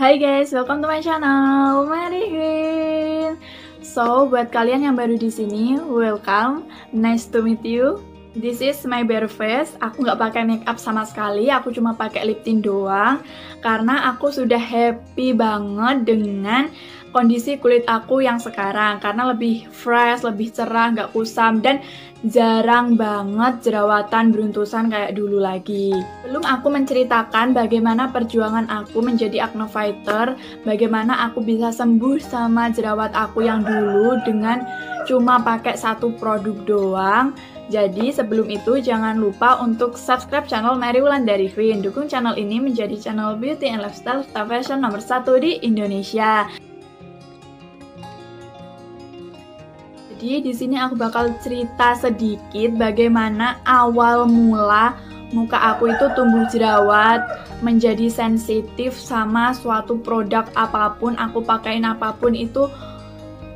Hai guys, welcome to my channel, Mary Green. So, buat kalian yang baru di sini, welcome. Nice to meet you. This is my bare face. Aku nggak pakai make up sama sekali. Aku cuma pakai lip tint doang. Karena aku sudah happy banget dengan kondisi kulit aku yang sekarang. Karena lebih fresh, lebih cerah, nggak kusam, dan jarang banget jerawatan beruntusan kayak dulu lagi. Belum aku menceritakan bagaimana perjuangan aku menjadi acne fighter, bagaimana aku bisa sembuh sama jerawat aku yang dulu dengan cuma pakai satu produk doang. Jadi sebelum itu jangan lupa untuk subscribe channel Mary Wulandari Queen. Dukung channel ini menjadi channel beauty and lifestyle serta fashion nomor 1 di Indonesia. Jadi di sini aku bakal cerita sedikit bagaimana awal mula muka aku itu tumbuh jerawat, menjadi sensitif sama suatu produk apapun, aku pakein apapun itu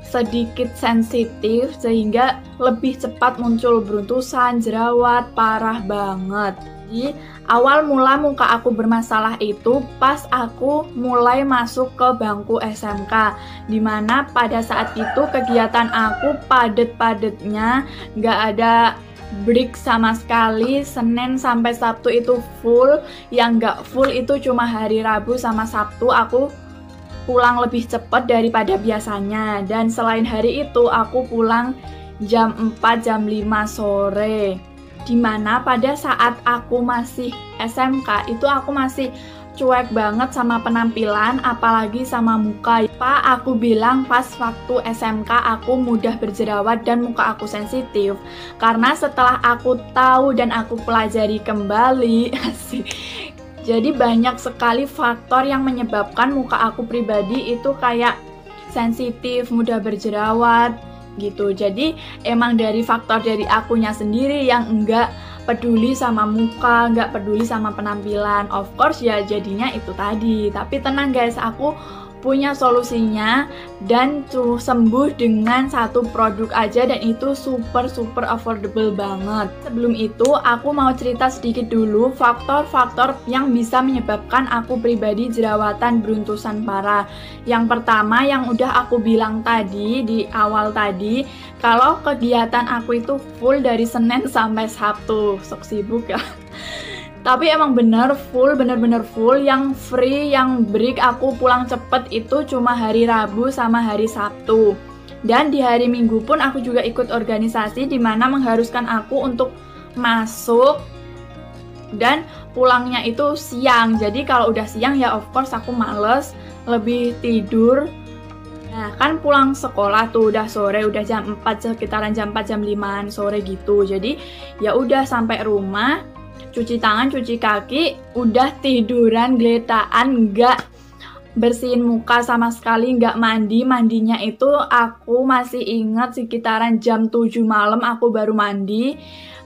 sedikit sensitif sehingga lebih cepat muncul beruntusan, jerawat, parah banget. Jadi awal mula muka aku bermasalah itu pas aku mulai masuk ke bangku SMK, dimana pada saat itu kegiatan aku padet-padetnya, nggak ada break sama sekali. Senin sampai Sabtu itu full, yang nggak full itu cuma hari Rabu sama Sabtu aku pulang lebih cepat daripada biasanya. Dan selain hari itu aku pulang jam 4, jam 5 sore. Dimana pada saat aku masih SMK itu aku masih cuek banget sama penampilan, apalagi sama muka. Pak, aku bilang pas waktu SMK aku mudah berjerawat dan muka aku sensitif. Karena setelah aku tahu dan aku pelajari kembali, asik, jadi banyak sekali faktor yang menyebabkan muka aku pribadi itu kayak sensitif, mudah berjerawat gitu. Jadi emang dari faktor dari akunya sendiri yang enggak peduli sama muka, enggak peduli sama penampilan. Of course ya jadinya itu tadi. Tapi tenang guys, aku punya solusinya dan sembuh dengan satu produk aja, dan itu super affordable banget. Sebelum itu aku mau cerita sedikit dulu faktor-faktor yang bisa menyebabkan aku pribadi jerawatan beruntusan parah. Yang pertama yang udah aku bilang tadi di awal tadi, kalau kegiatan aku itu full dari Senin sampai Sabtu. Sok sibuk ya. Tapi emang bener full, yang free, yang break aku pulang cepet itu cuma hari Rabu sama hari Sabtu. Dan di hari Minggu pun aku juga ikut organisasi dimana mengharuskan aku untuk masuk dan pulangnya itu siang. Jadi kalau udah siang ya of course aku males, lebih tidur. Nah kan pulang sekolah tuh udah sore, udah jam 4, sekitaran jam 4, jam 5 sore gitu. Jadi ya udah sampai rumah, cuci tangan, cuci kaki, udah tiduran, geletaan, nggak bersihin muka sama sekali, nggak mandi. Mandinya itu aku masih ingat sekitaran jam 7 malam aku baru mandi.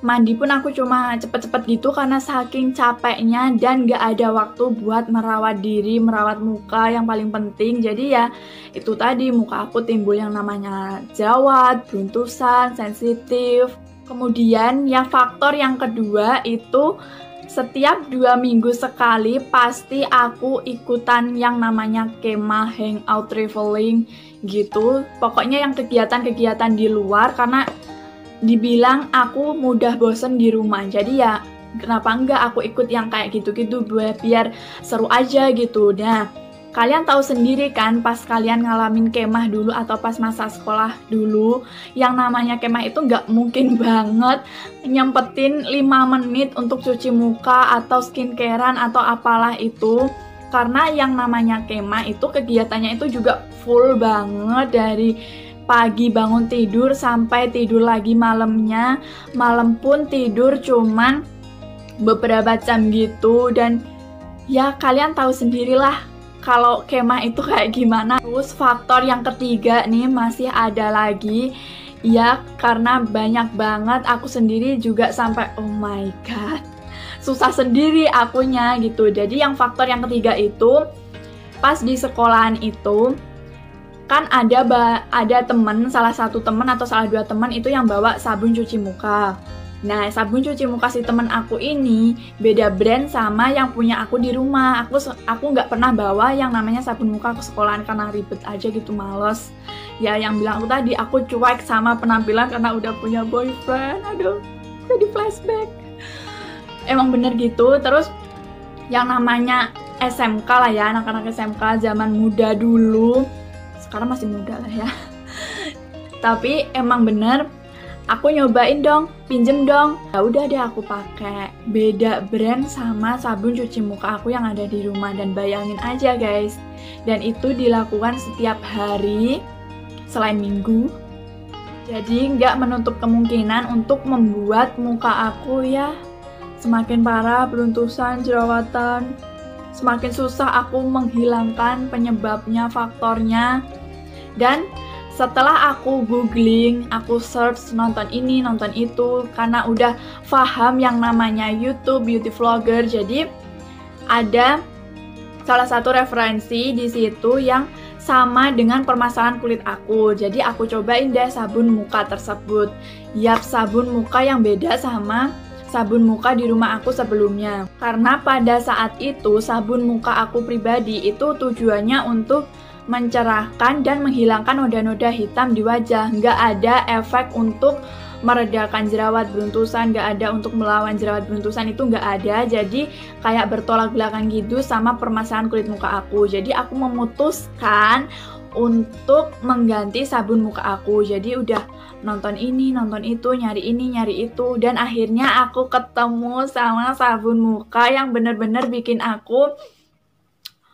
Mandi pun aku cuma cepet-cepet gitu karena saking capeknya dan nggak ada waktu buat merawat diri, merawat muka yang paling penting. Jadi ya itu tadi, muka aku timbul yang namanya jerawat, beruntusan, sensitif. Kemudian yang faktor yang kedua itu setiap 2 minggu sekali pasti aku ikutan yang namanya kemah, hangout, traveling gitu. Pokoknya yang kegiatan-kegiatan di luar, karena dibilang aku mudah bosen di rumah. Jadi ya kenapa enggak aku ikut yang kayak gitu-gitu biar seru aja gitu. Nah kalian tahu sendiri kan pas kalian ngalamin kemah dulu atau pas masa sekolah dulu, yang namanya kemah itu nggak mungkin banget nyempetin 5 menit untuk cuci muka atau skincarean atau apalah itu. Karena yang namanya kemah itu kegiatannya itu juga full banget, dari pagi bangun tidur sampai tidur lagi malamnya. Malam pun tidur cuman beberapa jam gitu. Dan ya kalian tahu sendirilah kalau kemah itu kayak gimana. Terus faktor yang ketiga nih masih ada lagi. Ya karena banyak banget, aku sendiri juga sampai oh my god, susah sendiri akunya gitu. Jadi yang faktor yang ketiga itu pas di sekolahan itu kan ada temen, salah satu temen atau salah 2 temen itu yang bawa sabun cuci muka. Nah, sabun cuci muka si temen aku ini beda brand sama yang punya aku di rumah. Aku nggak pernah bawa yang namanya sabun muka ke sekolahan karena ribet aja gitu, males. Ya, yang bilang aku tadi, aku cuek sama penampilan karena udah punya boyfriend. Aduh, jadi flashback. Emang bener gitu. Terus yang namanya SMK lah ya, anak-anak SMK zaman muda dulu. Sekarang masih muda lah ya. Tapi emang bener, aku nyobain dong, pinjem dong. Ya udah deh aku pakai. Beda brand sama sabun cuci muka aku yang ada di rumah. Dan bayangin aja guys, dan itu dilakukan setiap hari selain minggu. Jadi nggak menutup kemungkinan untuk membuat muka aku ya semakin parah, beruntusan, jerawatan. Semakin susah aku menghilangkan penyebabnya, faktornya. Dan setelah aku googling, aku search nonton ini, nonton itu, karena udah paham yang namanya YouTube, beauty vlogger. Jadi ada salah satu referensi di situ yang sama dengan permasalahan kulit aku. Jadi aku cobain deh sabun muka tersebut. Yap, sabun muka yang beda sama sabun muka di rumah aku sebelumnya. Karena pada saat itu sabun muka aku pribadi itu tujuannya untuk mencerahkan dan menghilangkan noda-noda hitam di wajah. Nggak ada efek untuk meredakan jerawat beruntusan, nggak ada untuk melawan jerawat beruntusan, itu nggak ada. Jadi kayak bertolak belakang gitu sama permasalahan kulit muka aku. Jadi aku memutuskan untuk mengganti sabun muka aku. Jadi udah nonton ini, nonton itu, nyari ini, nyari itu, dan akhirnya aku ketemu sama sabun muka yang bener-bener bikin aku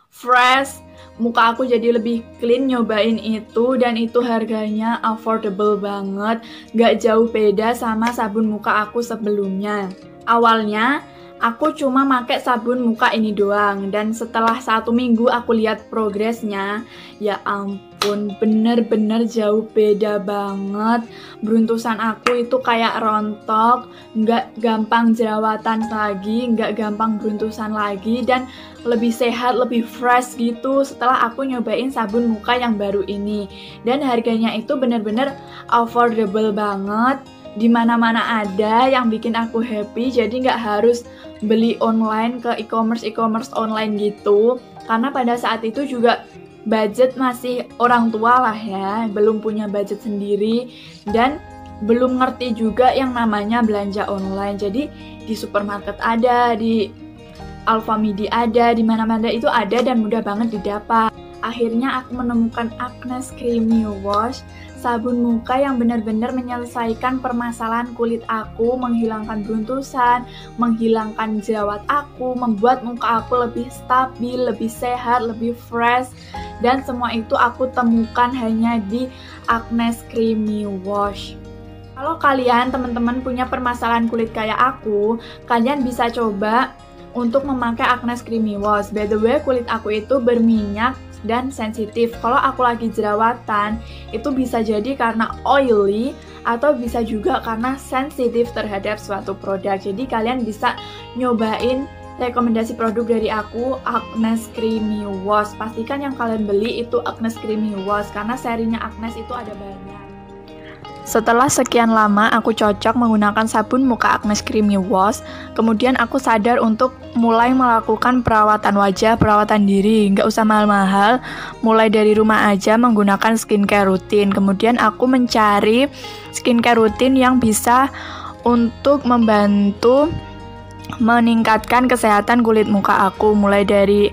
fresh, muka aku jadi lebih clean nyobain itu, dan itu harganya affordable banget, gak jauh beda sama sabun muka aku sebelumnya. Awalnya aku cuma pakai sabun muka ini doang, dan setelah 1 minggu aku lihat progresnya, ya ampun, bener-bener jauh beda banget. Beruntusan aku itu kayak rontok, nggak gampang jerawatan lagi, nggak gampang beruntusan lagi, dan lebih sehat, lebih fresh gitu setelah aku nyobain sabun muka yang baru ini. Dan harganya itu bener-bener affordable banget, dimana-mana ada, yang bikin aku happy. Jadi nggak harus beli online ke e-commerce online gitu, karena pada saat itu juga budget masih orang tua lah ya, belum punya budget sendiri dan belum ngerti juga yang namanya belanja online. Jadi di supermarket ada, di Alfamidi ada, di mana-mana itu ada dan mudah banget didapat. Akhirnya aku menemukan Agnes Creamy Wash, sabun muka yang benar-benar menyelesaikan permasalahan kulit aku, menghilangkan beruntusan, menghilangkan jerawat aku, membuat muka aku lebih stabil, lebih sehat, lebih fresh, dan semua itu aku temukan hanya di Agnes Creamy Wash. Kalau kalian teman-teman punya permasalahan kulit kayak aku, kalian bisa coba untuk memakai Agnes Creamy Wash. By the way, kulit aku itu berminyak dan sensitif. Kalau aku lagi jerawatan, itu bisa jadi karena oily atau bisa juga karena sensitif terhadap suatu produk. Jadi kalian bisa nyobain rekomendasi produk dari aku, Agnes Creamy Wash. Pastikan yang kalian beli itu Agnes Creamy Wash karena serinya Agnes itu ada banyak. Setelah sekian lama aku cocok menggunakan sabun muka Agnes Creamy Wash, kemudian aku sadar untuk mulai melakukan perawatan wajah, perawatan diri, nggak usah mahal-mahal, mulai dari rumah aja menggunakan skincare rutin. Kemudian aku mencari skincare rutin yang bisa untuk membantu meningkatkan kesehatan kulit muka aku, mulai dari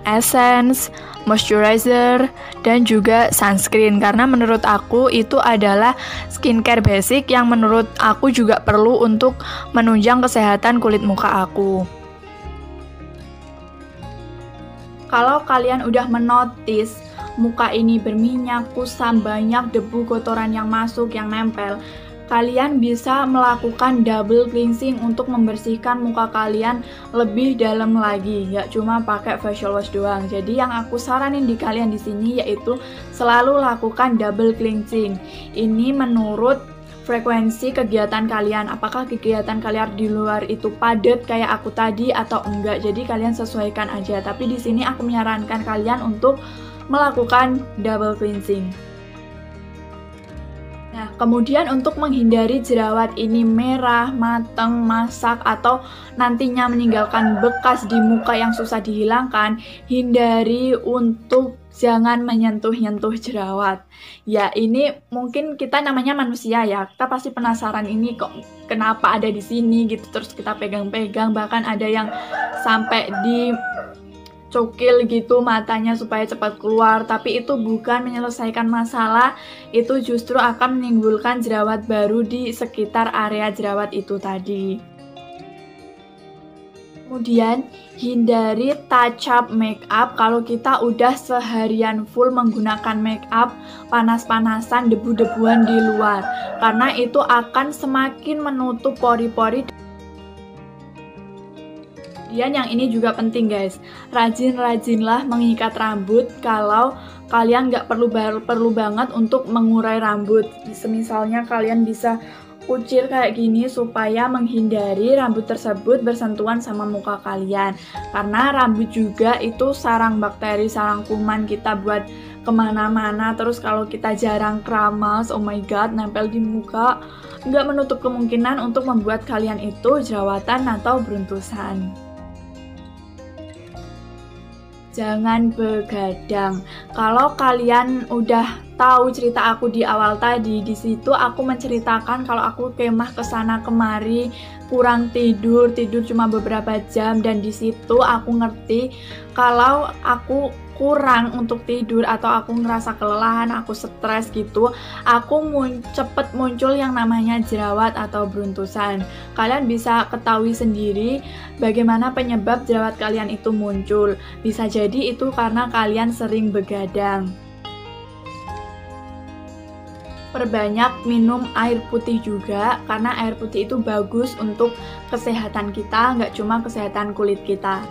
essence, moisturizer, dan juga sunscreen, karena menurut aku itu adalah skincare basic yang menurut aku juga perlu untuk menunjang kesehatan kulit muka aku. Kalau kalian udah menotis muka ini berminyak, kusam, banyak debu kotoran yang masuk, yang nempel, kalian bisa melakukan double cleansing untuk membersihkan muka kalian lebih dalam lagi, nggak cuma pakai facial wash doang. Jadi yang aku saranin di kalian di sini yaitu selalu lakukan double cleansing. Ini menurut frekuensi kegiatan kalian, apakah kegiatan kalian di luar itu padat kayak aku tadi atau enggak. Jadi kalian sesuaikan aja. Tapi di sini aku menyarankan kalian untuk melakukan double cleansing. Nah, Kemudian untuk menghindari jerawat ini merah, mateng, masak, atau nantinya meninggalkan bekas di muka yang susah dihilangkan, hindari untuk jangan menyentuh-nyentuh jerawat. Ya, ini mungkin kita namanya manusia ya, kita pasti penasaran ini kok kenapa ada di sini gitu, terus kita pegang-pegang, bahkan ada yang sampai di cokil gitu matanya supaya cepat keluar, tapi itu bukan menyelesaikan masalah, itu justru akan menimbulkan jerawat baru di sekitar area jerawat itu tadi. Kemudian hindari touch up make up kalau kita udah seharian full menggunakan make up, panas-panasan, debu-debuan di luar, karena itu akan semakin menutup pori-pori. Kemudian yang ini juga penting guys, rajin-rajinlah mengikat rambut kalau kalian nggak perlu banget untuk mengurai rambut. Misalnya kalian bisa kucir kayak gini supaya menghindari rambut tersebut bersentuhan sama muka kalian. Karena rambut juga itu sarang bakteri, sarang kuman kita buat kemana-mana. Terus kalau kita jarang keramas, oh my god, nempel di muka, nggak menutup kemungkinan untuk membuat kalian itu jerawatan atau beruntusan. Jangan begadang. Kalau kalian udah tahu cerita aku di awal tadi, di situ aku menceritakan kalau aku kemah kesana kemari, kurang tidur cuma beberapa jam, dan di situ aku ngerti kalau aku kurang untuk tidur atau aku ngerasa kelelahan, aku stres gitu, aku cepet muncul yang namanya jerawat atau beruntusan. Kalian bisa ketahui sendiri bagaimana penyebab jerawat kalian itu muncul. Bisa jadi itu karena kalian sering begadang. Perbanyak minum air putih juga, karena air putih itu bagus untuk kesehatan kita, nggak cuma kesehatan kulit kita.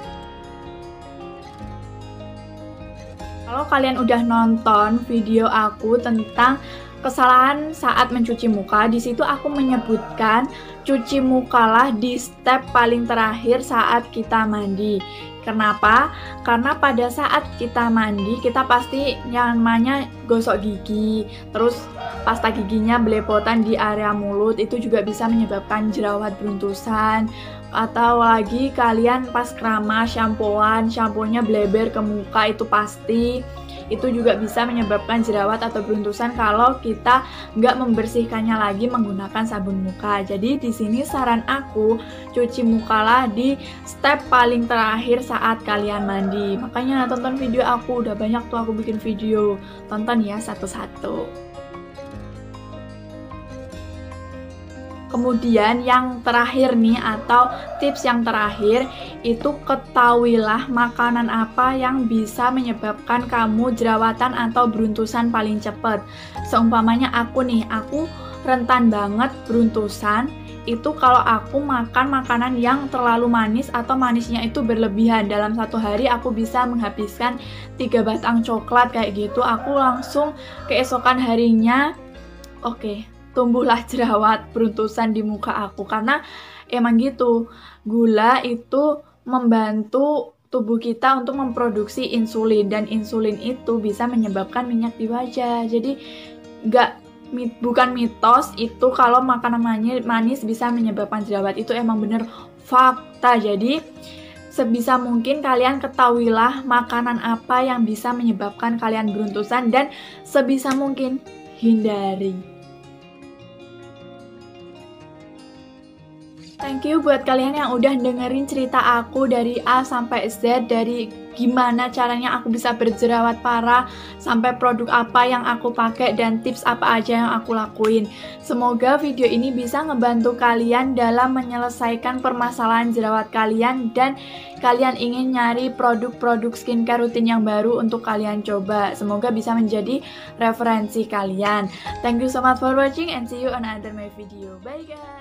Kalau kalian udah nonton video aku tentang kesalahan saat mencuci muka, di situ aku menyebutkan cuci mukalah di step paling terakhir saat kita mandi. Kenapa? Karena pada saat kita mandi, kita pasti yang namanya gosok gigi, terus pasta giginya belepotan di area mulut, itu juga bisa menyebabkan jerawat beruntusan. Atau lagi kalian pas keramas, shampoonya bleber ke muka, itu pasti itu juga bisa menyebabkan jerawat atau beruntusan kalau kita nggak membersihkannya lagi menggunakan sabun muka. Jadi di sini saran aku, cuci mukalah di step paling terakhir saat kalian mandi. Makanya tonton video aku, udah banyak tuh aku bikin video, tonton ya satu-satu. Kemudian yang terakhir nih, atau tips yang terakhir, itu ketahuilah makanan apa yang bisa menyebabkan kamu jerawatan atau beruntusan paling cepat. Seumpamanya aku nih, aku rentan banget beruntusan itu kalau aku makan makanan yang terlalu manis atau manisnya itu berlebihan. Dalam satu hari aku bisa menghabiskan 3 batang coklat kayak gitu, aku langsung keesokan harinya tumbuhlah jerawat beruntusan di muka aku, karena emang gitu, gula itu membantu tubuh kita untuk memproduksi insulin, dan insulin itu bisa menyebabkan minyak di wajah. Jadi bukan mitos itu kalau makanan manis bisa menyebabkan jerawat, itu emang bener fakta. Jadi sebisa mungkin kalian ketahuilah makanan apa yang bisa menyebabkan kalian beruntusan, dan sebisa mungkin hindari. Thank you buat kalian yang udah dengerin cerita aku dari A sampai Z, dari gimana caranya aku bisa berjerawat parah, sampai produk apa yang aku pakai, dan tips apa aja yang aku lakuin. Semoga video ini bisa ngebantu kalian dalam menyelesaikan permasalahan jerawat kalian, dan kalian ingin nyari produk-produk skincare rutin yang baru untuk kalian coba. Semoga bisa menjadi referensi kalian. Thank you so much for watching and see you on another my video. Bye guys!